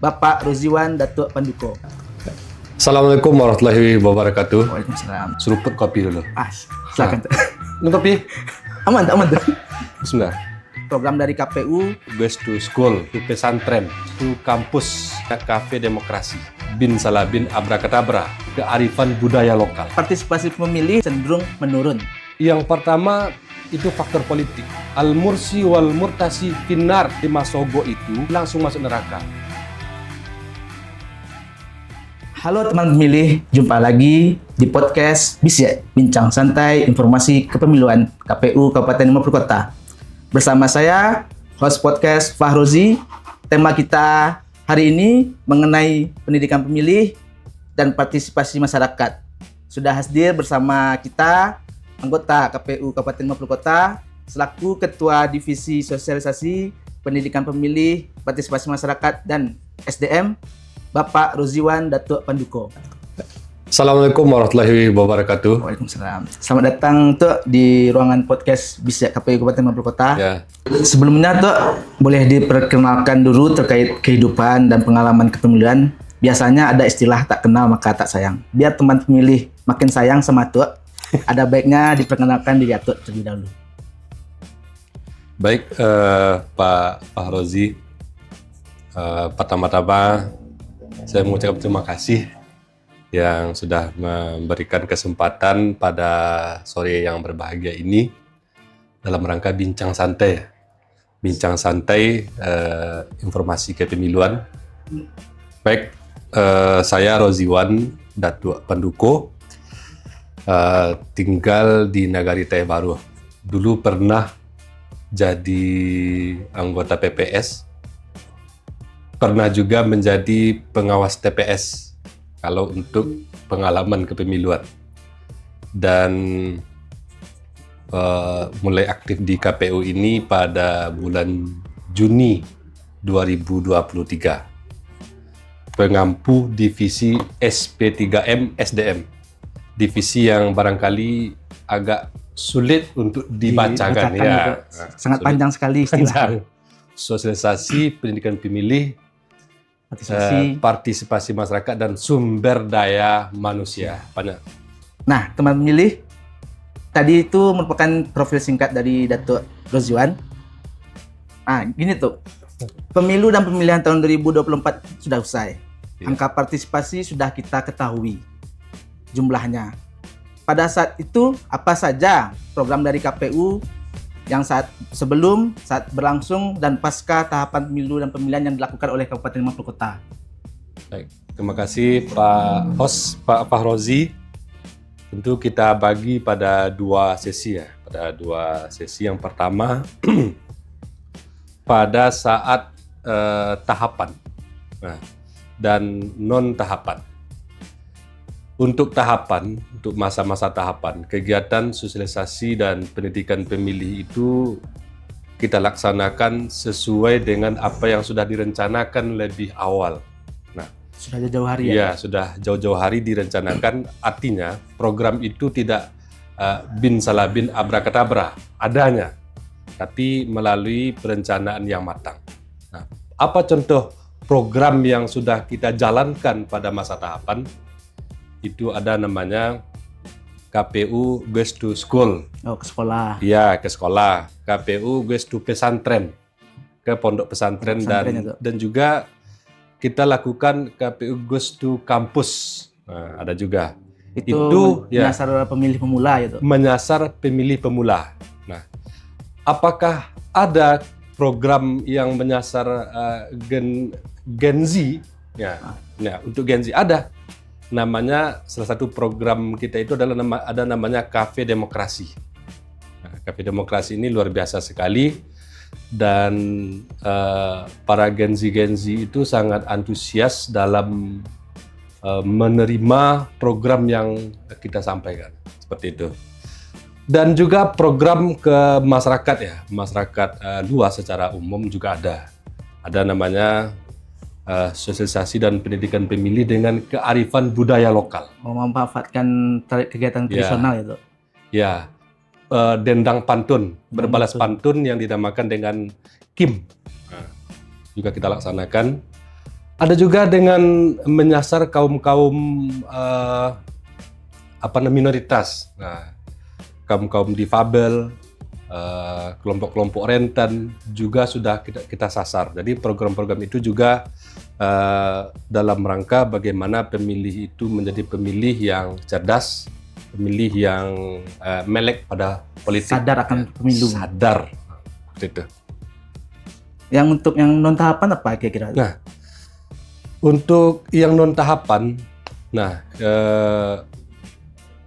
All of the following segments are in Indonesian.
Bapak Roziwan Datuk Panduko. Assalamualaikum warahmatullahi wabarakatuh. Waalaikumsalam. Seruput kopi dulu. Silakan. Ini kopi? Aman. Bismillah. Program dari KPU, Best to School, to Pesantren, to Kampus, Cafe Demokrasi, Bin Salabin Abrakadabra, kearifan budaya lokal. partisipasi pemilih cenderung menurun. Yang pertama itu faktor politik. Al-Mursi wal Murtasi Finar di Masogo itu langsung masuk neraka. Halo teman pemilih, jumpa lagi di podcast Bisya, bincang santai informasi kepemiluan KPU Kabupaten 50 Kota. Bersama saya, host podcast Fahrozi. Tema kita hari ini mengenai pendidikan pemilih dan partisipasi masyarakat. Sudah hadir bersama kita anggota KPU Kabupaten 50 Kota selaku Ketua Divisi Sosialisasi Pendidikan Pemilih, Partisipasi Masyarakat dan SDM, Bapak Roziwan Datuk Panduko. Assalamualaikum warahmatullahi wabarakatuh. Waalaikumsalam. Selamat datang Tuk di ruangan podcast Bisya KPU Kabupaten 50 Kota. Ya. Sebelumnya Tuk, boleh diperkenalkan dulu terkait kehidupan dan pengalaman kepemiluan. Biasanya ada istilah tak kenal maka tak sayang. Biar teman pemilih makin sayang sama Tuk, ada baiknya diperkenalkan diri Tuk terlebih dahulu. Baik, Pak Fahrozi. Pertama-tama saya mengucapkan terima kasih yang sudah memberikan kesempatan pada sore yang berbahagia ini dalam rangka bincang santai. Bincang santai informasi kepemiluan. Baik, saya Roziwan Datuk Panduko, tinggal di Nagari Teh Baru. Dulu pernah jadi anggota PPS, pernah juga menjadi pengawas TPS kalau untuk pengalaman kepemiluan, dan mulai aktif di KPU ini pada bulan Juni 2023. Pengampu divisi SP3M SDM, divisi yang barangkali agak sulit untuk dibacakan ya. Sangat Sulit. panjang sekali istilah. Sosialisasi pendidikan pemilih, Partisipasi. partisipasi masyarakat dan sumber daya manusia. Banyak. Nah, teman pemilih, tadi itu merupakan profil singkat dari Datuk Roziwan. Gini tuh, pemilu dan pemilihan tahun 2024 sudah usai. Ya. Angka partisipasi sudah kita ketahui jumlahnya. Pada saat itu, apa saja program dari KPU yang saat sebelum, saat berlangsung, dan pasca tahapan pemilu dan pemilihan yang dilakukan oleh Kabupaten 50 Kota? Baik. Terima kasih Pak Host, Pak Fahrozi. Tentu kita bagi pada dua sesi ya. Pada dua sesi, yang pertama pada saat tahapan dan non tahapan. Untuk tahapan, untuk masa-masa tahapan, kegiatan sosialisasi dan pendidikan pemilih itu kita laksanakan sesuai dengan apa yang sudah direncanakan lebih awal. Sudah jauh hari ya? Ya, sudah jauh-jauh hari direncanakan. Artinya program itu tidak bin salabin abrakadabra adanya, tapi melalui perencanaan yang matang. Nah, apa contoh program yang sudah kita jalankan pada masa tahapan? Itu ada namanya KPU Goes to School. Oh, ke sekolah. Ya, ke sekolah. KPU Goes to Pesantren, ke pondok pesantren, dan juga kita lakukan KPU Goes to Kampus. Ada juga. Itu menyasar pemilih pemula itu. Menyasar pemilih pemula. Nah, apakah ada program yang menyasar Gen Z? Ya, nah, untuk Gen Z ada. Namanya, salah satu program kita itu adalah namanya Cafe Demokrasi. Nah, Cafe Demokrasi ini luar biasa sekali, dan para Gen Z itu sangat antusias dalam menerima program yang kita sampaikan, seperti itu. Dan juga program ke masyarakat ya, masyarakat luas secara umum juga ada namanya sosialisasi dan pendidikan pemilih dengan kearifan budaya lokal. Memanfaatkan kegiatan tradisional itu. Ya, dendang pantun, berbalas pantun yang dinamakan dengan KIM. Nah, juga kita laksanakan. Ada juga dengan menyasar kaum-kaum minoritas. Nah, kaum-kaum difabel, kelompok-kelompok rentan juga sudah kita sasar. Jadi program-program itu juga dalam rangka bagaimana pemilih itu menjadi pemilih yang cerdas, pemilih yang melek pada politik. Sadar akan pemilu. Sadar. Seperti itu. Yang untuk yang non tahapan apa kira-kira? Nah, untuk yang non tahapan,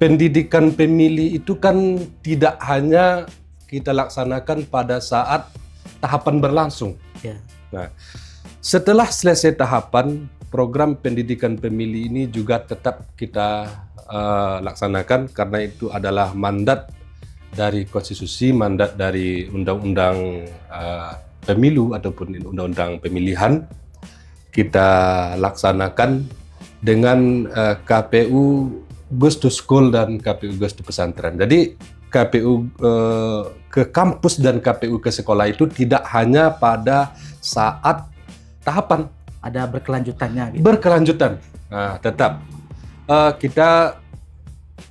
pendidikan pemilih itu kan tidak hanya kita laksanakan pada saat tahapan berlangsung. Ya. Nah, setelah selesai tahapan, program pendidikan pemilih ini juga tetap kita laksanakan karena itu adalah mandat dari konstitusi, mandat dari undang-undang pemilu ataupun undang-undang pemilihan. Kita laksanakan dengan KPU Goes to School dan KPU Goes to Pesantren. Jadi KPU ke kampus dan KPU ke sekolah itu tidak hanya pada saat tahapan. Ada berkelanjutannya. Gitu. Berkelanjutan. Nah, tetap kita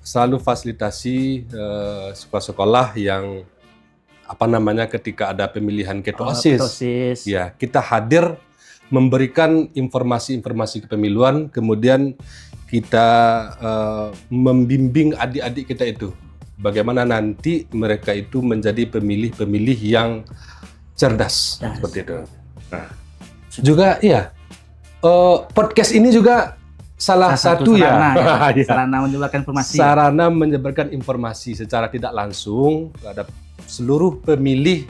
selalu fasilitasi sekolah-sekolah yang ketika ada pemilihan ketua OSIS. Ya, kita hadir memberikan informasi-informasi kepemiluan, kemudian kita membimbing adik-adik kita itu bagaimana nanti mereka itu menjadi pemilih-pemilih yang cerdas. Seperti itu. Nah, juga podcast ini juga salah satu sarana menyebarkan informasi. Sarana menyebarkan informasi secara tidak langsung terhadap seluruh pemilih.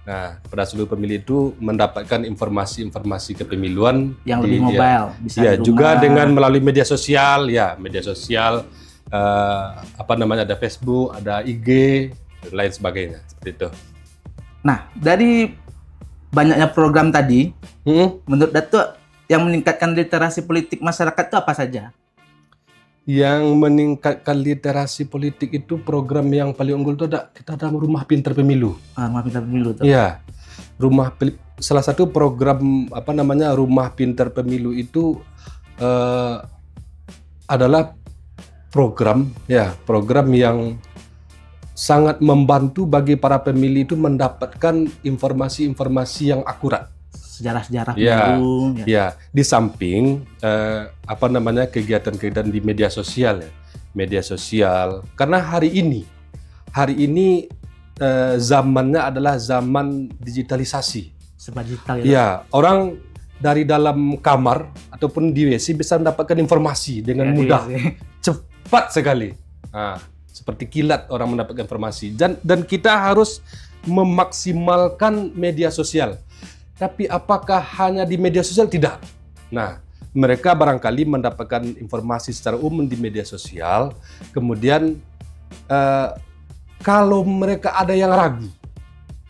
Nah, pada seluruh pemilih itu mendapatkan informasi-informasi kepemiluan yang lebih mobile, bisa ya, juga dengan melalui media sosial, ada Facebook, ada IG, dan lain sebagainya, seperti itu. Nah, dari banyaknya program tadi, menurut Datuk yang meningkatkan literasi politik masyarakat itu apa saja? Yang meningkatkan literasi politik itu program yang paling unggul itu kita ada Rumah Pintar Pemilu. Rumah Pintar Pemilu itu. Iya. Salah satu program Rumah Pintar Pemilu itu adalah program yang sangat membantu bagi para pemilih itu mendapatkan informasi-informasi yang akurat. Sejarah-sejarah pemilu. Ya, di samping kegiatan-kegiatan di media sosial. Karena hari ini zamannya adalah zaman digitalisasi. Serba digital. Ya, orang dari dalam kamar ataupun di WC bisa mendapatkan informasi dengan mudah, cepat sekali. Nah, seperti kilat orang mendapatkan informasi. Dan kita harus memaksimalkan media sosial. Tapi apakah hanya di media sosial? Tidak. Nah, mereka barangkali mendapatkan informasi secara umum di media sosial. Kemudian, kalau mereka ada yang ragu,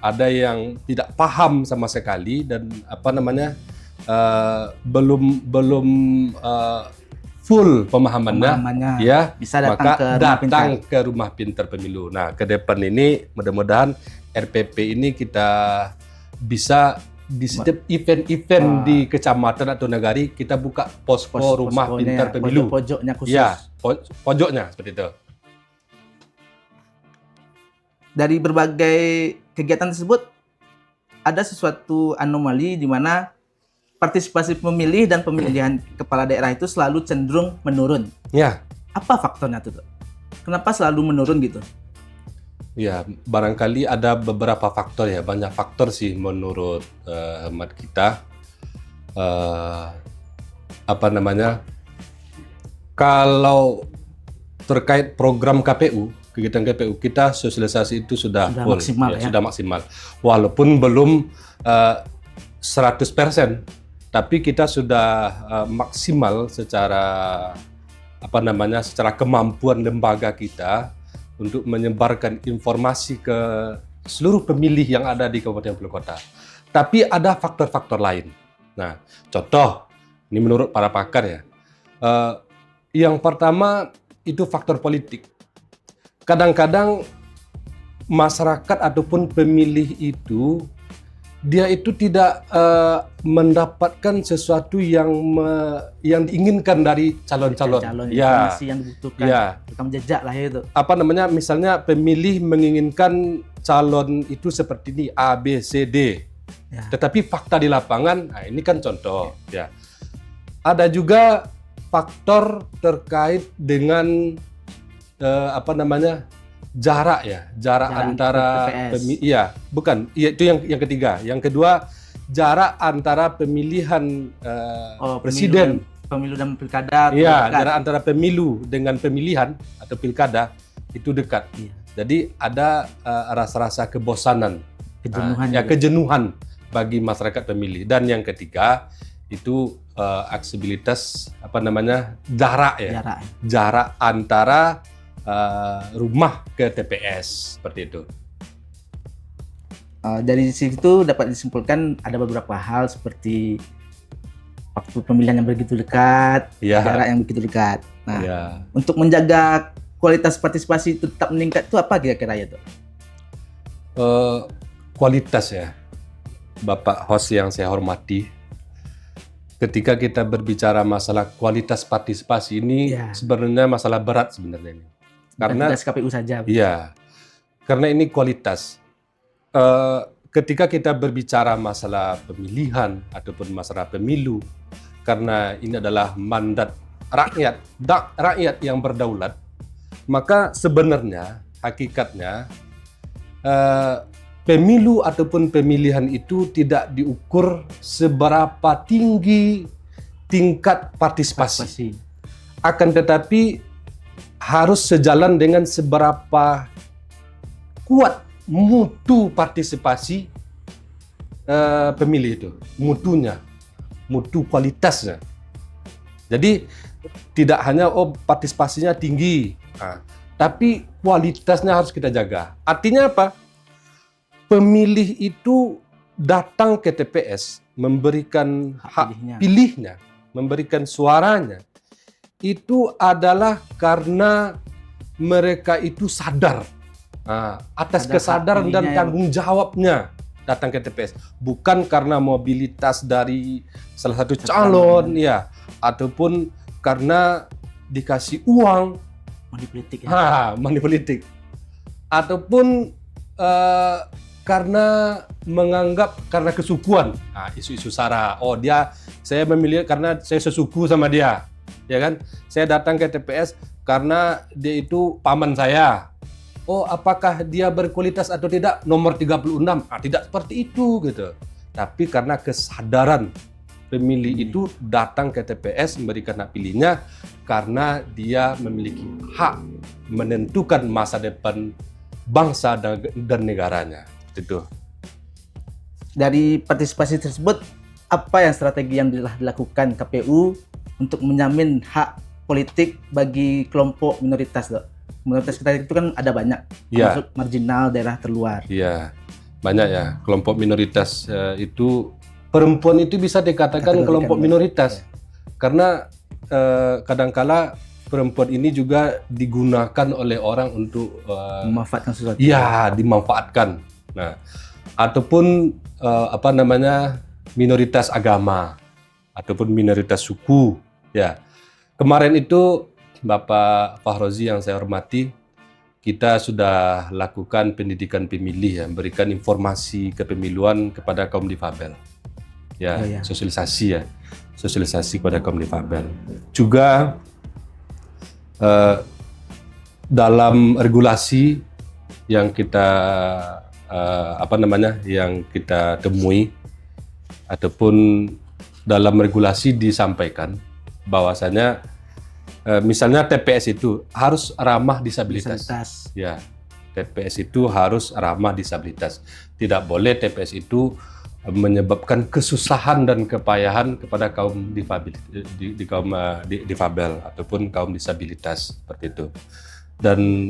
ada yang tidak paham sama sekali dan belum full pemahamannya, ya, bisa datang ke Rumah Pintar Pemilu. Nah, ke depan ini mudah-mudahan RPP ini kita bisa di setiap event-event di kecamatan atau negari kita buka posko Rumah Pintar Pemilu. Pojoknya khusus. Ya, pojoknya seperti itu. Dari berbagai kegiatan tersebut ada sesuatu anomali di mana partisipasi pemilih dan pemilihan kepala daerah itu selalu cenderung menurun. Ya. Apa faktornya tuh? Kenapa selalu menurun gitu? Ya, barangkali ada beberapa faktor ya, banyak faktor sih menurut hemat kita. Kalau terkait program KPU, kegiatan KPU, kita sosialisasi itu sudah full, sudah maksimal. Walaupun belum 100%, tapi kita sudah maksimal secara secara kemampuan lembaga kita untuk menyebarkan informasi ke seluruh pemilih yang ada di Kabupaten Pulau Kota. Tapi ada faktor-faktor lain. Nah, contoh, ini menurut para pakar ya. Yang pertama itu faktor politik. Kadang-kadang masyarakat ataupun pemilih itu dia itu tidak mendapatkan sesuatu yang diinginkan dari calon-calon. Calon Ya, informasi yang dibutuhkan. ya. Rekam jejak lah ya itu. Apa namanya? Misalnya pemilih menginginkan calon itu seperti ini A, B, C, D. Ya. Tetapi fakta di lapangan, nah ini kan contoh. Ya. Ada juga faktor terkait dengan apa namanya? Jarak ya, jarak antara TPS. iya, bukan, iya itu yang ketiga. Yang kedua, jarak antara pemilihan presiden. Pemilu dan pilkada. Iya, dekat. jarak antara pemilu dengan pemilihan atau pilkada itu dekat. Iya. Jadi ada rasa-rasa kebosanan, Kejenuhan ya juga. kejenuhan bagi masyarakat pemilih. Dan yang ketiga itu aksesibilitas apa namanya jarak ya, Jarak. jarak antara rumah ke TPS seperti itu. Dari situ dapat disimpulkan ada beberapa hal seperti waktu pemilihan yang begitu dekat, Ya. jarak yang begitu dekat. Nah, Ya. untuk menjaga kualitas partisipasi itu tetap meningkat itu apa kira-kira ya tuh? Kualitas ya, Bapak host yang saya hormati. Ketika kita berbicara masalah kualitas partisipasi ini Ya. sebenarnya masalah berat sebenarnya ini. Karena Tugas KPU saja. iya, karena ini kualitas. Ketika kita berbicara masalah pemilihan ataupun masalah pemilu, karena ini adalah mandat rakyat, rakyat yang berdaulat, maka sebenarnya hakikatnya pemilu ataupun pemilihan itu tidak diukur seberapa tinggi tingkat partisipasi. Akan tetapi harus sejalan dengan seberapa kuat mutu partisipasi pemilih itu, mutunya, mutu kualitasnya. Jadi tidak hanya partisipasinya tinggi, tapi kualitasnya harus kita jaga. Artinya apa? Pemilih itu datang ke TPS memberikan hak pilihnya, memberikan suaranya. Itu adalah karena mereka itu sadar atas kesadaran dan tanggung jawabnya datang ke TPS, bukan karena mobilitas dari salah satu calon ya, ataupun karena dikasih uang, money politik ya. money politik, ataupun karena menganggap karena kesukuan, isu-isu sara, saya memilih karena saya sesuku sama dia. Ya kan, saya datang ke TPS karena dia itu paman saya. Apakah dia berkualitas atau tidak? Nomor 36. Tidak seperti itu gitu. Tapi karena kesadaran pemilih itu datang ke TPS memberikan hak pilihnya karena dia memiliki hak menentukan masa depan bangsa dan negaranya. Itu. Dari partisipasi tersebut, apa yang strategi yang telah dilakukan KPU untuk menjamin hak politik bagi kelompok minoritas, Dok? Minoritas kita itu kan ada banyak, termasuk marginal, daerah terluar. Iya, banyak ya. Kelompok minoritas itu, perempuan itu bisa dikatakan kelompok minoritas. Karena kadangkala perempuan ini juga digunakan oleh orang untuk memanfaatkan sesuatu. Iya, dimanfaatkan. Nah, ataupun minoritas agama ataupun minoritas suku ya. Kemarin itu Bapak Fahrozi yang saya hormati, kita sudah lakukan pendidikan pemilih ya, memberikan informasi kepemiluan kepada kaum difabel. Ya, sosialisasi kepada kaum difabel. Juga dalam regulasi yang kita yang kita temui ataupun dalam regulasi disampaikan bahwasanya misalnya TPS itu harus ramah disabilitas. Ya, TPS itu harus ramah disabilitas. Tidak boleh TPS itu menyebabkan kesusahan dan kepayahan kepada kaum difabel ataupun kaum disabilitas seperti itu. Dan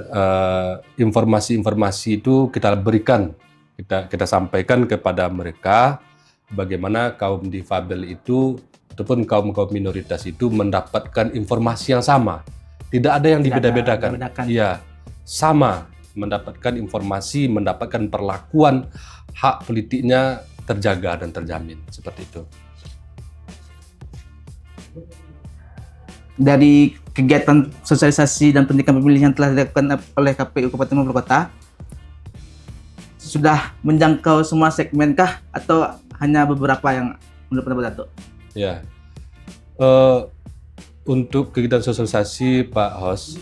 informasi-informasi itu kita berikan, kita sampaikan kepada mereka bagaimana kaum difabel itu ataupun kaum minoritas itu mendapatkan informasi yang sama. Tidak ada yang dibeda-bedakan. Iya, sama mendapatkan informasi, mendapatkan perlakuan hak politiknya terjaga dan terjamin seperti itu. Dari kegiatan sosialisasi dan pendidikan pemilih yang telah dilakukan oleh KPU Kabupaten Maluku Kota, sudah menjangkau semua segmen kah atau hanya beberapa yang menurut pendapat Datuk? Ya, untuk kegiatan sosialisasi Pak Hos,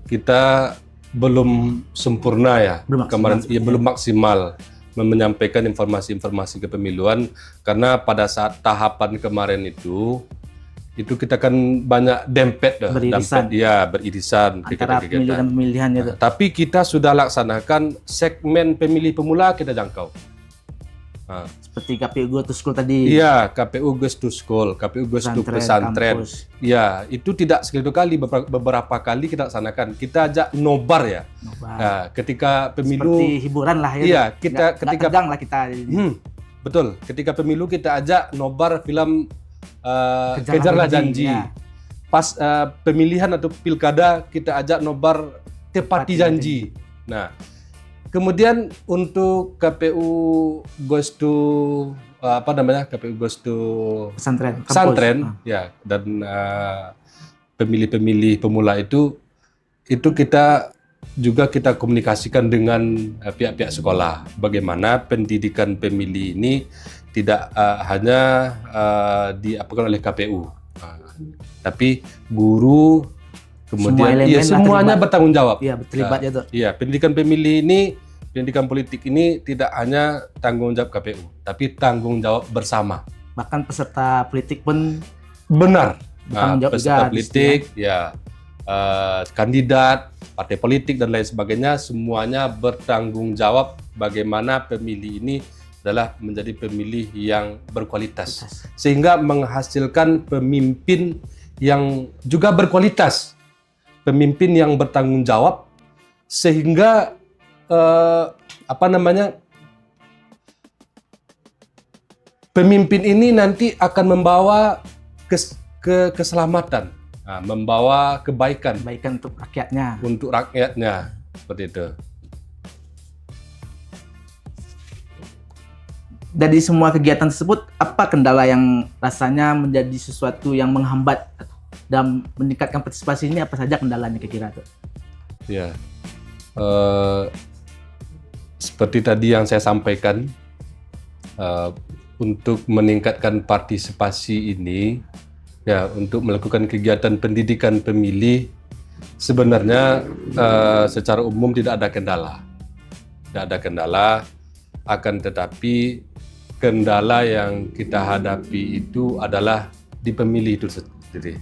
kita belum sempurna ya. Belum maksimal. Kemarin ya belum maksimal menyampaikan informasi-informasi kepemiluan, karena pada saat tahapan kemarin itu kita kan banyak dempet beririsan antara pemilu dan pemilihan itu. Tapi kita sudah laksanakan segmen pemilih pemula, kita jangkau. Seperti KPU Go to School tadi. Iya, KPU Goes to School, KPU Goes to Pesantren. Ya, itu tidak sekali dua kali, beberapa kali kita laksanakan. Kita ajak nobar ya. Nah, ketika pemilu seperti hiburan lah ya. Iya, ketika tegang lah kita. Betul. Ketika pemilu kita ajak nobar film Kejarlah Janji. Ya. Pas pemilihan atau pilkada kita ajak nobar Tepati Janji. Nah, kemudian untuk KPU Goes to KPU Goes to Pesantren ya, dan pemilih-pemilih pemula itu kita komunikasikan dengan pihak-pihak sekolah bagaimana pendidikan pemilih ini tidak hanya diapakan oleh KPU, tapi guru, kemudian semuanya bertanggung jawab. Iya, terlibat ya, Iya, pendidikan pemilih ini, pendidikan politik ini tidak hanya tanggung jawab KPU, tapi tanggung jawab bersama. Bahkan peserta politik pun benar. Peserta politik, kandidat, partai politik dan lain sebagainya, semuanya bertanggung jawab bagaimana pemilih ini adalah menjadi pemilih yang berkualitas, sehingga menghasilkan pemimpin yang juga berkualitas, pemimpin yang bertanggung jawab, sehingga pemimpin ini nanti akan membawa keselamatan, membawa kebaikan untuk rakyatnya. Untuk rakyatnya, seperti itu. Dari semua kegiatan tersebut, apa kendala yang rasanya menjadi sesuatu yang menghambat dalam meningkatkan partisipasi ini? Apa saja kendalanya kira-kira tuh? Ya, seperti tadi yang saya sampaikan, untuk meningkatkan partisipasi ini, ya, untuk melakukan kegiatan pendidikan pemilih, sebenarnya secara umum tidak ada kendala, akan tetapi kendala yang kita hadapi itu adalah di pemilih itu sendiri.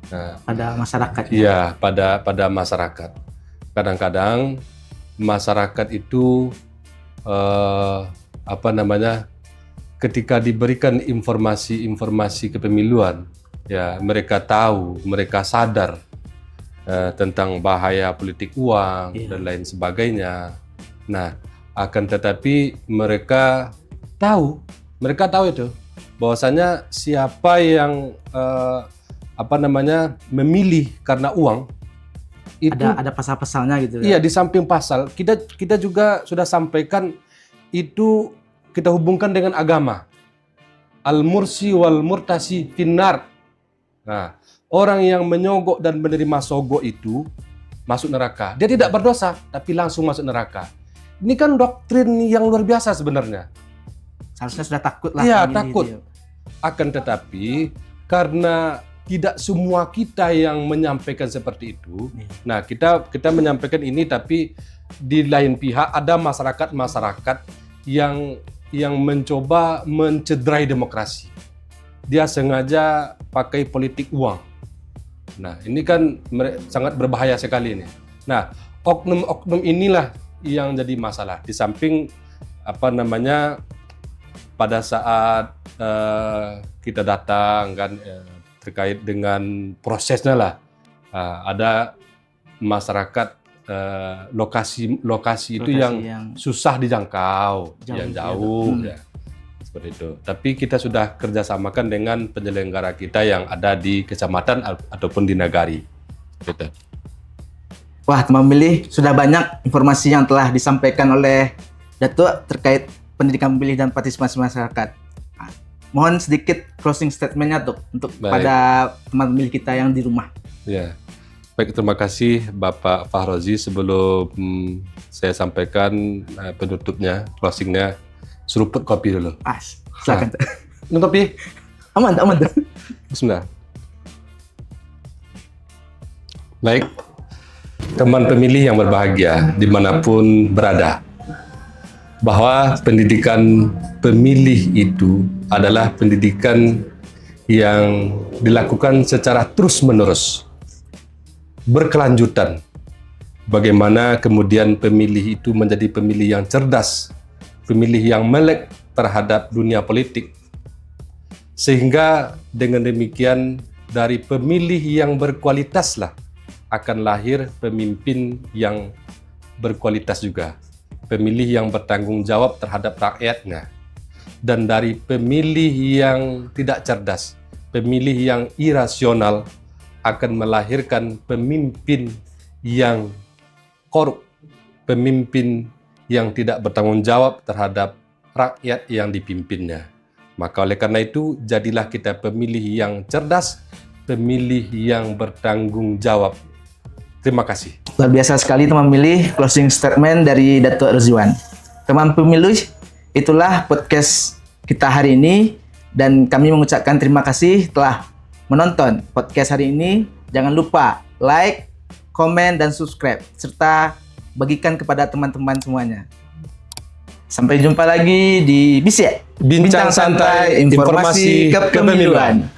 Nah, pada masyarakat. Iya, pada masyarakat. Kadang-kadang masyarakat itu ketika diberikan informasi kepemiluan, ya, mereka tahu, mereka sadar tentang bahaya politik uang dan lain sebagainya. Nah, akan tetapi mereka tahu itu bahwasanya siapa yang memilih karena uang itu ada pasal-pasalnya gitu. Iya, di samping pasal kita juga sudah sampaikan itu, kita hubungkan dengan agama. Al-mursi wal murtasi finnar. Nah, orang yang menyogok dan menerima sogok itu masuk neraka. Dia tidak berdosa tapi langsung masuk neraka. Ini kan doktrin yang luar biasa sebenarnya. Seharusnya sudah takut lah. Iya, takut. Gitu. Akan tetapi karena tidak semua kita yang menyampaikan seperti itu. Nah, kita menyampaikan ini, tapi di lain pihak ada masyarakat yang mencoba mencederai demokrasi. Dia sengaja pakai politik uang. Nah, ini kan sangat berbahaya sekali ini. Nah, oknum-oknum inilah yang jadi masalah. Di samping pada saat kita datang kan terkait dengan prosesnya lah, ada masyarakat lokasi itu yang susah dijangkau, yang jauh ya, seperti itu. Tapi kita sudah kerjasamakan dengan penyelenggara kita yang ada di kecamatan ataupun di nagari. Gitu. Wah, teman pemilih, sudah banyak informasi yang telah disampaikan oleh Datuk terkait pendidikan pemilih dan partisipasi masyarakat. Nah, mohon sedikit closing statement-nya tuh untuk Baik. pada teman pemilih kita yang di rumah. Ya, baik, terima kasih Bapak Fahrozi. Sebelum saya sampaikan penutupnya, closingnya, seruput kopi dulu. Silakan. Minum kopi. Aman. Bismillah. Baik, teman pemilih yang berbahagia dimanapun berada, bahwa pendidikan pemilih itu adalah pendidikan yang dilakukan secara terus-menerus, berkelanjutan. Bagaimana kemudian pemilih itu menjadi pemilih yang cerdas, pemilih yang melek terhadap dunia politik. Sehingga dengan demikian dari pemilih yang berkualitaslah akan lahir pemimpin yang berkualitas juga. Pemilih yang bertanggung jawab terhadap rakyatnya. Dan dari pemilih yang tidak cerdas, pemilih yang irasional akan melahirkan pemimpin yang korup, pemimpin yang tidak bertanggung jawab terhadap rakyat yang dipimpinnya. Maka oleh karena itu, jadilah kita pemilih yang cerdas, pemilih yang bertanggung jawab. Terima kasih. Luar biasa sekali teman pemilih, closing statement dari Datuk Rizwan. Teman pemilih, itulah podcast kita hari ini dan kami mengucapkan terima kasih telah menonton podcast hari ini. Jangan lupa like, komen, dan subscribe serta bagikan kepada teman-teman semuanya. Sampai jumpa lagi di Bisya, Bincang Santai Informasi Kepemiluan.